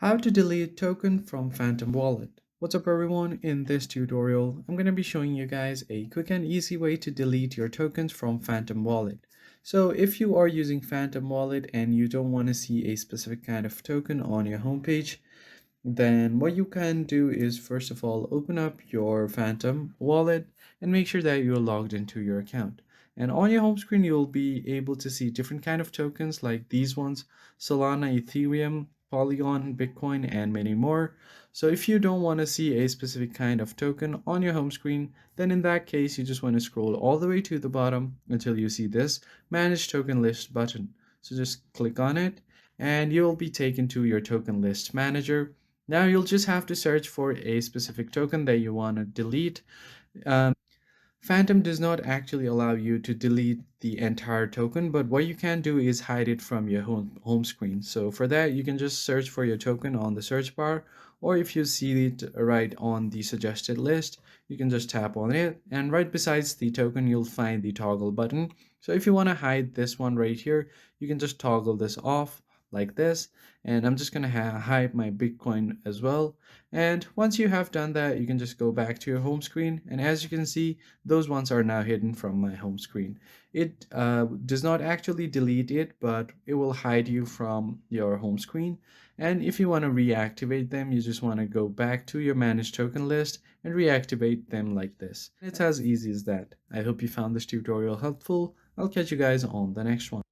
How to delete token from Phantom Wallet. What's up everyone, in this tutorial I'm going to be showing you guys a quick and easy way to delete your tokens from Phantom Wallet. So if you are using Phantom Wallet and you don't want to see a specific kind of token on your homepage, then what you can do is first of all open up your Phantom wallet and make sure that you're logged into your account. And on your home screen you'll be able to see different kind of tokens like these ones: Solana, Ethereum, Polygon, Bitcoin, and many more. So if you don't want to see a specific kind of token on your home screen, then in that case you just want to scroll all the way to the bottom until you see this Manage Token List button. So just click on it and you'll be taken to your token list manager. Now you'll just have to search for a specific token that you want to delete. Um, Phantom does not actually allow you to delete the entire token, but what you can do is hide it from your home screen. So for that, you can just search for your token on the search bar, or if you see it right on the suggested list, you can just tap on it, and right besides the token, you'll find the toggle button. So if you want to hide this one right here, you can just toggle this off like this, and I'm just going to hide my Bitcoin as well. And once you have done that, you can just go back to your home screen, and as you can see, those ones are now hidden from my home screen. It does not actually delete it, but it will hide you from your home screen. And if you want to reactivate them, you just want to go back to your managed token list and reactivate them like this. It's as easy as that. I hope you found this tutorial helpful. I'll catch you guys on the next one.